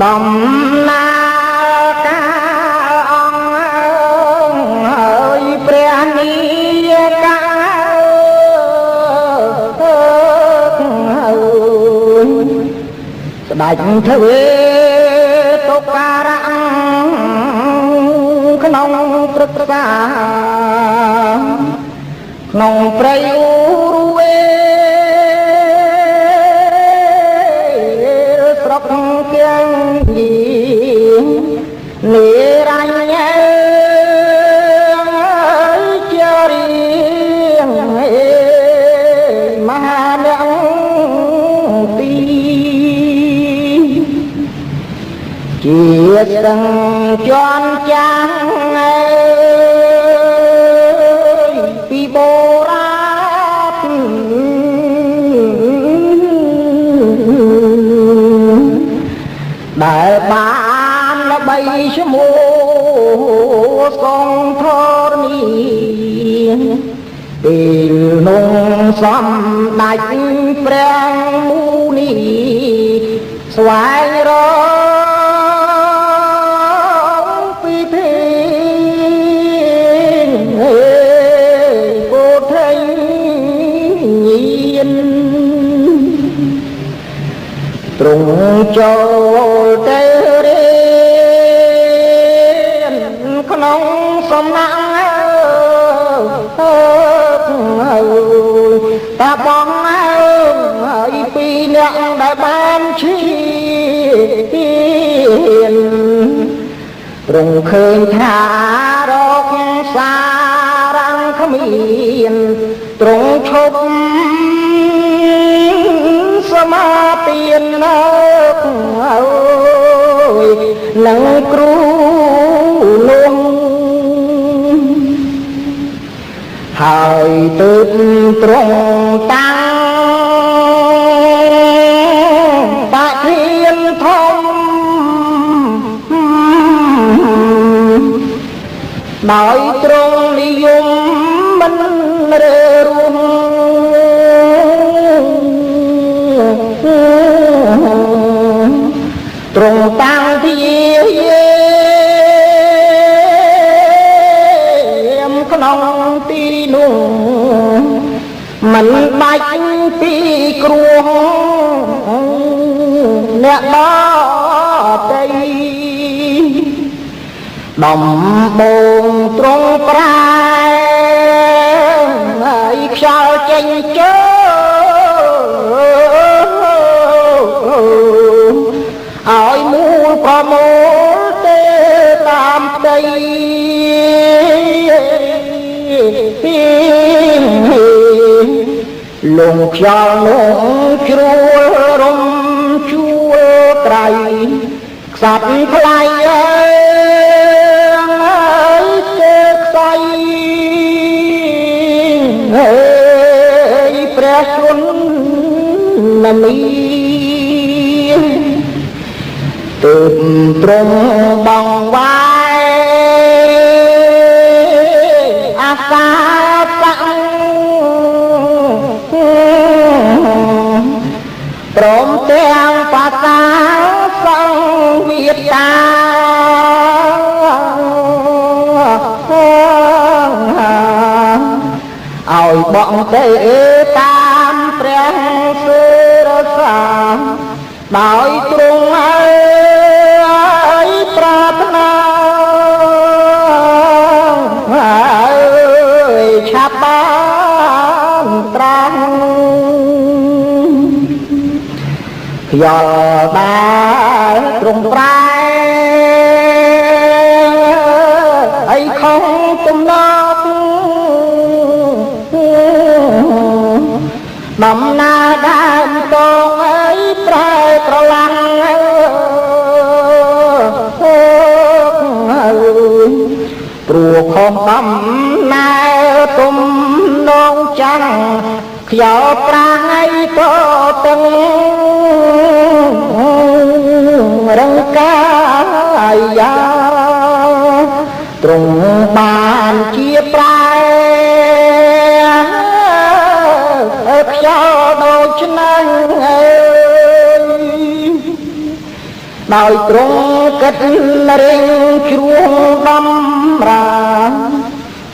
ដំណើរការអង្គហើយព្រះនីកាស្ដេចទ្វេតុការៈក្នុងព្រឹត្តិការណ៍ក្នុងព្រៃឧរវេស្រុកគៀងយីនិរញ្ញជារៀងមហាអ្នកទីជាស្ទឹងជន់ចាស់ពីបុរាណដែលបានល្បីឈ្មោះកងធរនេះពេលនោះសំដេចព្រះមូនីស្វែងរកពិធីពុទ្ធញាណទ្រង់ចូលទៅរៀនក្នុងសំណាក់តាបងហើយពីរនាក់ដែលបានឈានទ្រង់ឃើញថារកសារំគ្មានទ្រង់ឈប់សមាទាននឹងគ្រូនោះហើយទើបទ្រង់តាំងបធានធំដោយទ្រង់និយមមិនរើរួមទ្រង់តាំងធាយាមក្នុងទីនោះមិនបាច់ពីគ្រោះអ្នកដទៃដំបងទ្រង់ប្រែហើយខ្យល់ចេញចូលឲ្យមូលប្រមូលទេតាមផ្ទៃលងខ្យល់នោះជ្រួលរំជួលត្រៃខ្សាត់ថ្លៃអើយទេខ្សៃអើយព្រះជន្មនីទើបទ្រង់បងវាយអាសាតាំងព្រមទាំងបាសាសង្វាតាឲ្យបងទេតាមព្រះសិរសាដោយទ្រង់ហើយប្រាថ្នាហើយឆាប់បានត្រាំខ្យល់ដែលទ្រង់ប្រែឲ្យខំទំនប់ដំណើរដើមតងអើយប្រែប្រឡាំងព្រោះខំដំណើរទំនងចាំងខ្យល់ប្រាំងឲ្យក៏តឹងរង្កាយយ៉ាទ្រង់បានជាប្រែខ្យល់ដូចឆ្នាំង ដោយទ្រង់គិតរៀងជ្រួងដំរា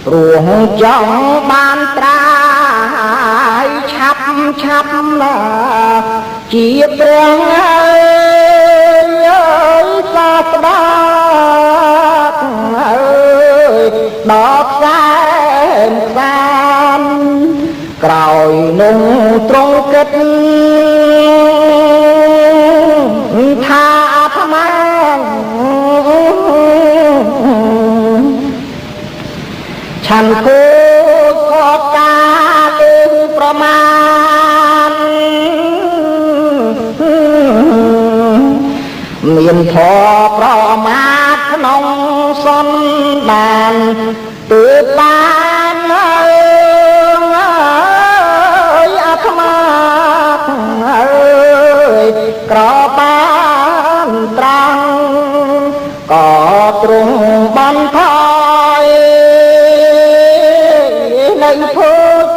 ព្រោះចង់បានត្រាយឆាប់ណាជាព្រះអើយសាស្តាអើយដល់ខ្សែខ្សានក្រោយនឹងទ្រង់គិតថាអាត្មាឆាន់គោក៏ការលើប្រមាណមានធម៌ប្រមាទក្នុងសន្តានទើបបានអាត្មាអើយក្របានត្រាំងក៏ទ្រង់បានថយនៃភោ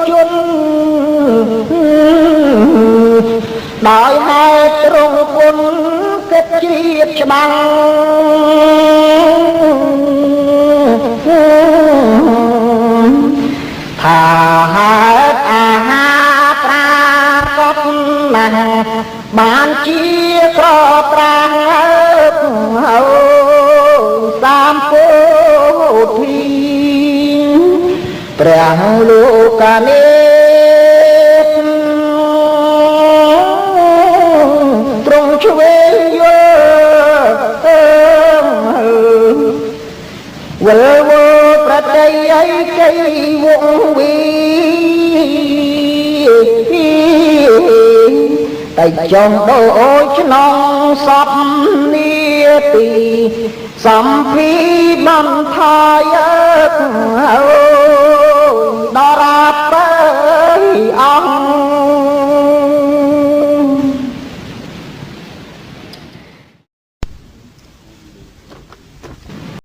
ជនដោយហេតុទ្រង់គុណគិតជ្រាបច្បាំងថាហេតុអាហារប្រាកដណាស់បានជាក្រប្រាំងអូតាមពោធិព្រះលោកកានេទ្រង់ឆ្វេងយល់វិលវល់ប្រតិយ័យកៃវងវីតែចង់ដូចក្នុងសពនាទីសំភីបន្ថយ